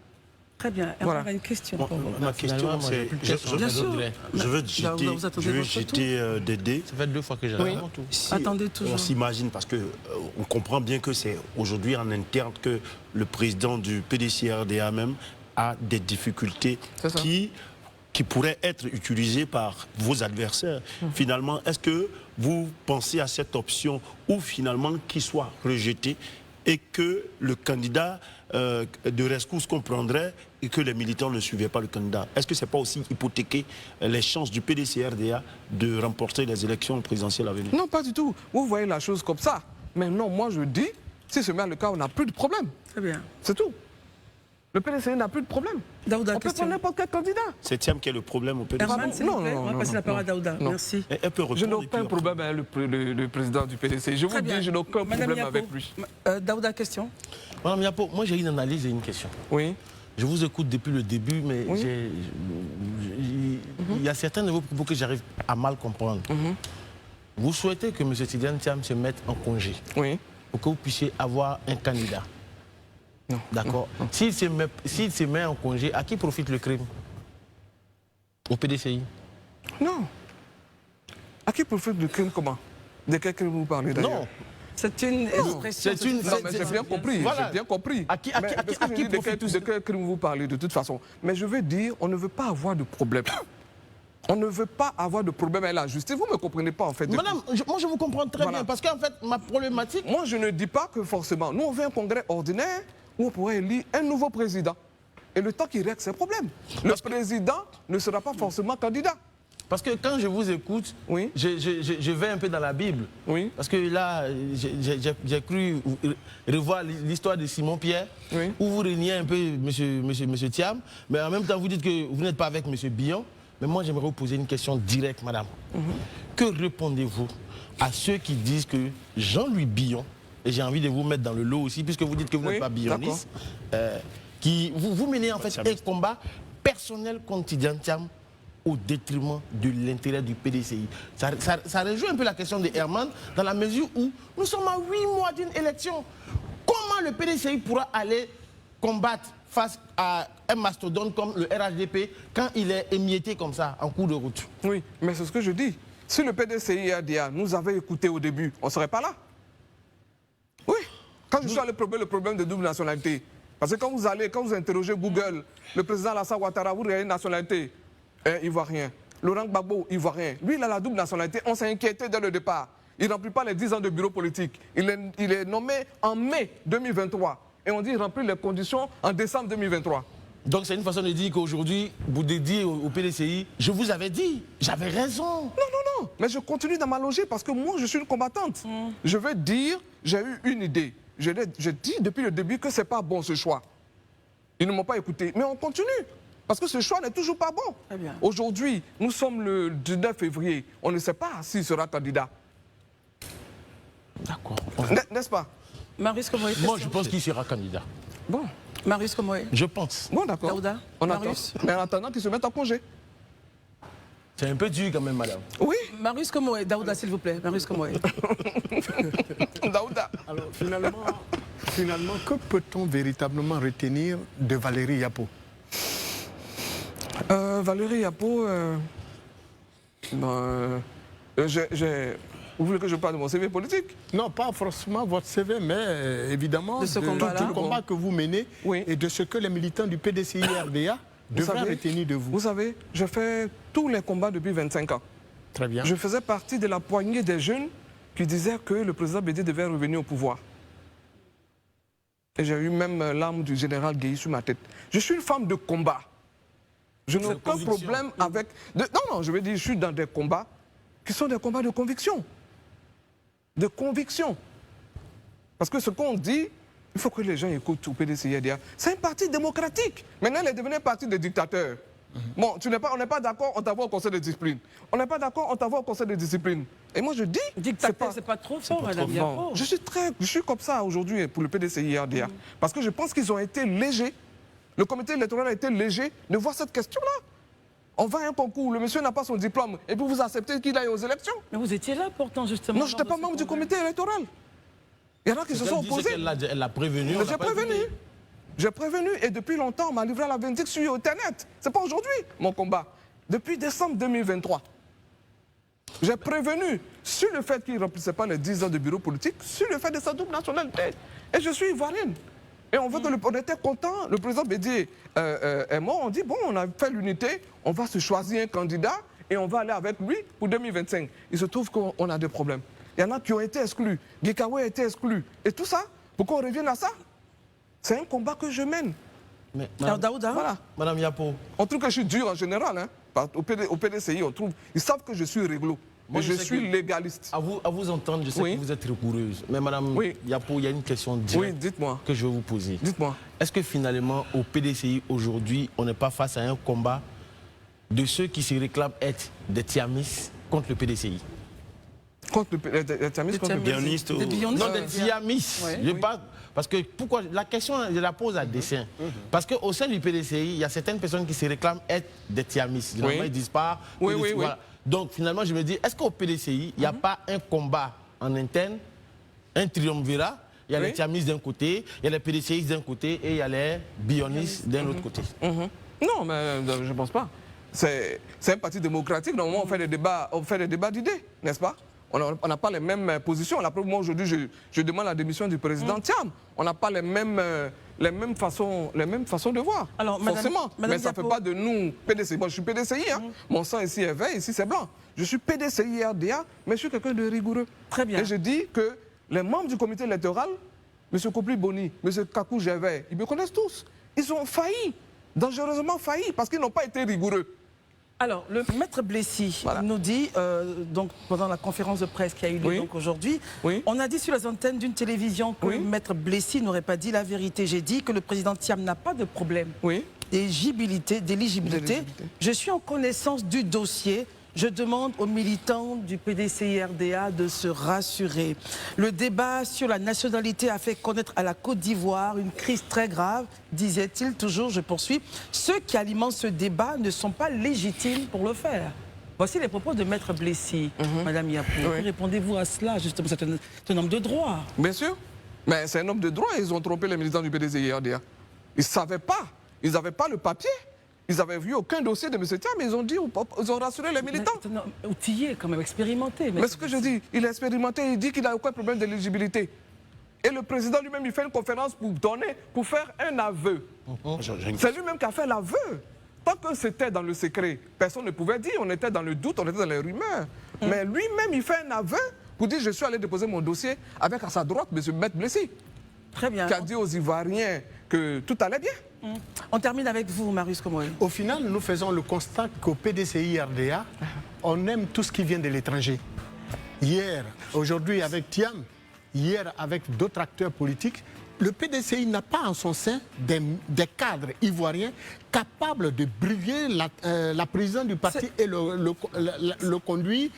Très bien. Voilà. On a une question pour vous. Ma question, Finalement, moi, j'ai c'est... plus de questions. Bien sûr. Je veux Vous attendez jeter votre tour. des dés. Ça fait 2 fois que j'ai Oui. avant tout. Si Attendez toujours. On s'imagine, parce que on comprend bien que c'est aujourd'hui en interne que le président du PDC-RDA même a des difficultés C'est ça. qui pourraient être utilisées par vos adversaires. Finalement, est-ce que vous pensez à cette option où finalement qu'il soit rejeté et que le candidat de rescousse comprendrait et que les militants ne suivaient pas le candidat? Est-ce que ce n'est pas aussi hypothéquer les chances du PDC-RDA de remporter les élections présidentielles à venir? Non, pas du tout. Vous voyez la chose comme ça. Mais non, moi je dis, si ce met le cas, on n'a plus de problème. Très bien. C'est tout. Le PDCI n'a plus de problème. Daouda, On peut question. prendre n'importe quel candidat. C'est Thiam qui est le problème au PDC. Herman, s'il vous Non, plaît, non, on va non, passer la parole à Daouda. non. Merci. Elle peut Je n'ai répondre et puis aucun après. problème avec le président du PDCI. Je vous Très bien. dis, je n'ai aucun Madame problème Yapo, avec lui. Daouda, question. Madame Yapo, moi j'ai une analyse et une question. Oui. Je vous écoute depuis le début, mais Oui. il y a certains de vos propos que j'arrive à mal comprendre. vous souhaitez que M. Tidiane Thiam se mette en congé Oui. pour que vous puissiez avoir un candidat. Non. D'accord. S'il se met en congé, à qui profite le crime? Au PDCI? Non. À qui profite du crime comment? De quel crime vous parlez d'ailleurs? Non. C'est une expression. C'est une- Non, mais j'ai bien compris, Voilà. j'ai bien compris. À qui Mais parce que je dis profite tout de quel crime vous parlez de toute façon. Mais je veux dire, on ne veut pas avoir de problème. On ne veut pas avoir de problème avec la justice. Vous ne me comprenez pas en fait. Madame, moi je vous comprends très Voilà. bien parce qu'en fait, ma problématique... Moi, je ne dis pas que forcément. Nous, on veut un congrès ordinaire où on pourrait élire un nouveau président. Et le temps qu'il règle ses problèmes. Le président ne sera pas forcément candidat. Parce que quand je vous écoute, Oui. je vais un peu dans la Bible. Oui. Parce que là, j'ai cru revoir l'histoire de Simon Pierre, Oui. où vous reniez un peu monsieur Thiam, mais en même temps vous dites que vous n'êtes pas avec monsieur Billon. Mais moi j'aimerais vous poser une question directe, madame. Que répondez-vous à ceux qui disent que Jean-Louis Billon, et j'ai envie de vous mettre dans le lot aussi, puisque vous dites que vous Oui, n'êtes pas billoniste, vous menez en fait un combat personnel contre Tidiane Thiam au détriment de l'intérêt du PDCI. Ça rejoint un peu la question de Herman, dans la mesure où nous sommes à 8 mois d'une élection. Comment le PDCI pourra aller combattre face à un mastodonte comme le RHDP quand il est émietté comme ça, en cours de route? Oui, mais c'est ce que je dis. Si le PDCI RDA nous avait écouté au début, on ne serait pas là. Oui. Quand je suis allé prober le problème de double nationalité, parce que quand vous interrogez Google, le président Alassane Ouattara, vous regardez nationalité, ivoirien. Laurent Gbagbo, ivoirien. Lui, il a la double nationalité. On s'est inquiété dès le départ. Il ne remplit pas les 10 ans de bureau politique. Il est nommé en mai 2023. Et on dit qu'il remplit les conditions en décembre 2023. Donc c'est une façon de dire qu'aujourd'hui, vous dédiez au PDCI, je vous avais dit, j'avais raison. Non. Mais je continue dans ma logique parce que moi, je suis une combattante. Je veux dire, j'ai eu une idée. Je dis depuis le début que ce n'est pas bon ce choix. Ils ne m'ont pas écouté. Mais on continue. Parce que ce choix n'est toujours pas bon. Aujourd'hui, nous sommes le 19 février. On ne sait pas s'il sera candidat. D'accord. N'est-ce pas? Marius Komoé. Moi, je pense qu'il sera candidat. Bon. Marius Komoé. Je pense. Bon, d'accord. Daouda, On attend. Marius. Mais en attendant qu'ils se mettent en congé. C'est un peu dur quand même, madame. Oui. Marius Komoé. Daouda, s'il vous plaît. Marius Komoé. Daouda. Alors finalement, que peut-on véritablement retenir de Valérie Yapo? Valérie Yapo, vous voulez que je parle de mon CV politique? Non, pas forcément votre CV, mais évidemment De ce combat-là. tout le combat que vous menez Oui. et de ce que les militants du PDCI RDA devraient retenir de vous. Vous savez, je fais tous les combats depuis 25 ans. Très bien. Je faisais partie de la poignée des jeunes qui disaient que le président Bédé devait revenir au pouvoir. Et j'ai eu même l'arme du général Guéhi sur ma tête. Je suis une femme de combat. Je n'ai aucun problème avec... Non, je veux dire, je suis dans des combats qui sont des combats de conviction. De conviction. Parce que ce qu'on dit, il faut que les gens écoutent au PDCI-RDA. C'est un parti démocratique. Maintenant, il est devenu un parti de dictateurs. Bon, on n'est pas d'accord, on t'envoie au conseil de discipline. On n'est pas d'accord, on t'envoie au conseil de discipline. Et moi, je dis... Dictateur, c'est pas trop fort, madame Yapo. Je suis comme ça aujourd'hui pour le PDCI-RDA. Parce que je pense qu'ils ont été légers. Le comité électoral a été léger de voir cette question-là. On va à un concours, le monsieur n'a pas son diplôme, et puis vous acceptez qu'il aille aux élections. Mais vous étiez là pourtant, justement. Non, je n'étais pas membre du comité électoral. Il y en a qui se sont opposés. Elle l'a prévenu. J'ai prévenu. J'ai prévenu, et depuis longtemps, on m'a livré la vindicte sur Internet. Ce n'est pas aujourd'hui, mon combat. Depuis décembre 2023. J'ai prévenu sur le fait qu'il ne remplissait pas les 10 ans de bureau politique, sur le fait de sa double nationalité. Et je suis ivoirienne. Et on était content, le président Bédié est mort, on dit, bon, on a fait l'unité, on va se choisir un candidat et on va aller avec lui pour 2025. Il se trouve qu'on a des problèmes. Il y en a qui ont été exclus, Gikawe a été exclu. Et tout ça, pour qu'on revienne à ça, c'est un combat que je mène. Mais, Alors, Daouda, Voilà. Madame Yapo. On trouve que je suis dur en général, hein. Au PDCI, on trouve, ils savent que je suis réglo. Moi, Mais je suis légaliste. À vous entendre, je sais que vous êtes rigoureuse. Mais madame Yapo, il y a une question directe dites-moi. que je vais vous poser. Dites-moi. Est-ce que finalement, au PDCI, aujourd'hui, on n'est pas face à un combat de ceux qui se réclament être des Thiamis contre le PDCI? Contre les Tiamis, contre les Bionistes ou... Des bionistes. Non, des Tiamis. Ouais. Je parle, parce que pourquoi la question, je la pose à dessein. Parce qu'au sein du PDCI, il y a certaines personnes qui se réclament être des Tiamis. Généralement, ils disent pas. Oui, PDCI, oui, oui. voilà. Donc finalement, je me dis, est-ce qu'au PDCI, il n'y a pas un combat en interne, un triumvirat? Il y a les Tiamis d'un côté, il y a les PDCI d'un côté et il y a les bionistes d'un autre côté. Non, mais je ne pense pas. C'est un parti démocratique. Normalement, on fait des débats d'idées, n'est-ce pas? On n'a pas les mêmes positions. La preuve, moi, aujourd'hui, je demande la démission du président Thiam. On n'a pas les mêmes façons de voir, Alors, forcément. Madame Mais ça ne fait Diapo. pas de nous PDCI. Moi, je suis PDCI. Hein. Mon sang ici est vert, ici c'est blanc. Je suis PDCI RDA, mais je suis quelqu'un de rigoureux. Très bien. Et je dis que les membres du comité électoral, M. Kopli Boni, M. Kakou Gervais, ils me connaissent tous. Ils ont failli, dangereusement failli, parce qu'ils n'ont pas été rigoureux. Alors, le maître Blessy Voilà. nous dit, donc, pendant la conférence de presse qui a eu lieu Oui. donc aujourd'hui, Oui. on a dit sur les antennes d'une télévision que Oui. maître Blessy n'aurait pas dit la vérité. J'ai dit que le président Thiam n'a pas de problème Oui. d'éligibilité. D'éligibilité. Je suis en connaissance du dossier. Je demande aux militants du PDCI-RDA de se rassurer. Le débat sur la nationalité a fait connaître à la Côte d'Ivoire une crise très grave, disait-il toujours, je poursuis. Ceux qui alimentent ce débat ne sont pas légitimes pour le faire. Voici les propos de maître Blessy. Madame Yapou, Oui. répondez-vous à cela, justement, c'est un homme de droit. Bien sûr. Mais c'est un homme de droit. Ils ont trompé les militants du PDCI RDA. Ils ne savaient pas. Ils n'avaient pas le papier. Ils n'avaient vu aucun dossier de M. Thiam, mais ils ont rassuré les militants. C'est un homme outillé, quand même, expérimenté. Mais ce que je dis, il est expérimenté, il dit qu'il n'a aucun problème d'éligibilité. Et le président lui-même, il fait une conférence pour faire un aveu. C'est lui-même qui a fait l'aveu. Tant que c'était dans le secret, personne ne pouvait dire, on était dans le doute, on était dans les rumeurs. Mais lui-même, il fait un aveu pour dire, je suis allé déposer mon dossier avec à sa droite M. Maître Blessy, Très bien. qui a dit aux Ivoiriens que tout allait bien. On termine avec vous, Marius Komoé. Au final, nous faisons le constat qu'au PDCI-RDA, on aime tout ce qui vient de l'étranger. Hier, aujourd'hui avec Thiam, hier avec d'autres acteurs politiques, le PDCI n'a pas en son sein des cadres ivoiriens capables de briller la présidence du parti et le conduire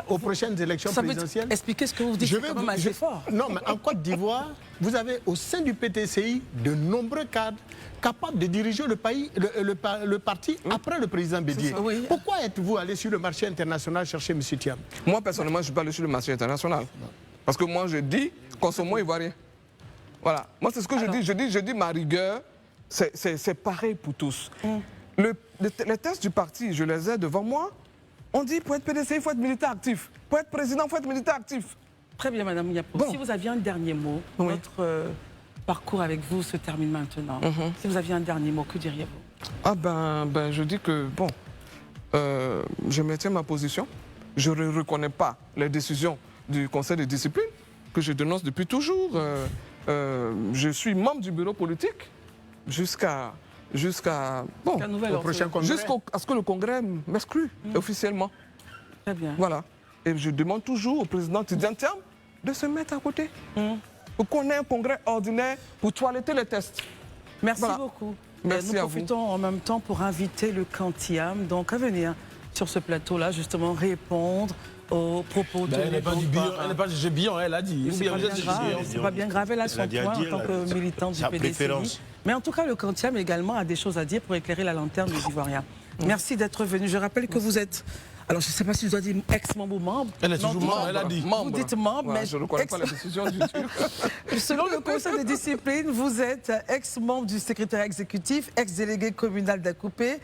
aux prochaines élections Ça veut présidentielles. expliquer ce que vous dites, c'est quand même assez fort. Non, mais en Côte d'Ivoire, vous avez au sein du PDCI de nombreux cadres capables de diriger le parti après le président Bédié. ça, oui. Pourquoi êtes-vous allé sur le marché international chercher M. Thiam? Moi, personnellement, je ne suis pas allé sur le marché international. Parce que moi, je dis, consommons ivoirien. Voilà. Moi, c'est ce que je dis, ma rigueur, c'est pareil pour tous. Les tests du parti, je les ai devant moi. On dit, pour être PDC, il faut être militaire actif. Pour être président, il faut être militaire actif. Très bien, Madame Yapo. Bon. Si vous aviez un dernier mot, Oui. notre parcours avec vous se termine maintenant. Si vous aviez un dernier mot, que diriez-vous? Ah ben, je dis que, bon, je maintiens ma position. Je ne reconnais pas les décisions du Conseil de discipline que je dénonce depuis toujours. Je suis membre du bureau politique jusqu'à bon, Un nouvel Au ordre. prochain congrès. jusqu'à ce que le Congrès m'exclue officiellement. Très bien. Voilà. Et je demande toujours au président Tidjane Thiam de se mettre à côté. Pour qu'on ait un congrès ordinaire pour toiletter les tests. Merci Voilà. beaucoup. Merci Nous à vous. profitons en même temps pour inviter le camp Thiam donc à venir sur ce plateau-là, justement répondre aux propos de Elle n'est pas du billon, elle n'est pas du jeu billon, elle a dit. C'est pas bien grave, c'est pas bien grave, elle a Elle son a dit à point en dire, tant que là, militante du sa PDCI. préférence. Mais en tout cas, le camp Thiam également a des choses à dire pour éclairer la lanterne des Ivoiriens. Merci d'être venu. Je rappelle que vous êtes, alors je ne sais pas si je dois dire ex-membre ou membre. Elle est Non, toujours vous- membre, elle a dit. Vous dites membre, Voilà, mais je ne reconnais pas la décision du Turc. selon le conseil de discipline, vous êtes ex-membre du secrétaire exécutif, ex-délégué communal d'Acoupé,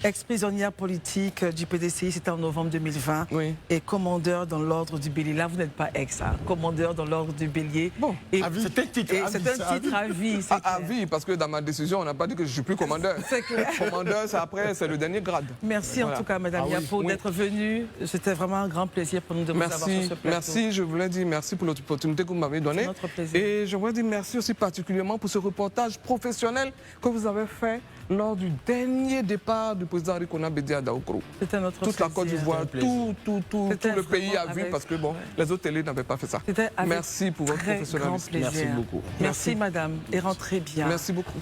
ex-prisonnière politique du PDCI, c'était en novembre 2020, Oui. et commandeur dans l'ordre du Bélier. Là, vous n'êtes pas ex, hein, commandeur dans l'ordre du Bélier. Bon, Et- C'est un titre. et à c'est vie, un ça, à titre à vie, c'est À clair. vie, parce que dans ma décision, on n'a pas dit que je ne suis plus commandeur. C'est clair. Commandeur, c'est après, c'est le dernier grade. Merci en Voilà. tout cas, Madame Yapo, Oui. d'être venue. C'était vraiment un grand plaisir pour nous de vous avoir sur Merci, ce plateau. merci, je voulais dire merci pour l'opportunité que vous m'avez donnée. C'est notre plaisir. Et je voudrais dire merci aussi particulièrement pour ce reportage professionnel que vous avez fait lors du dernier départ du président Rikona Bédié à Daoukro. C'était notre Toute la plaisir. Côte d'Ivoire, tout C'était le pays a vraiment vu avec- parce que bon, ouais. les autres télés n'avaient pas fait ça. C'était avec Merci pour votre très grand professionnalisme. plaisir. Merci beaucoup. Merci, madame, et rentrez bien. Merci beaucoup.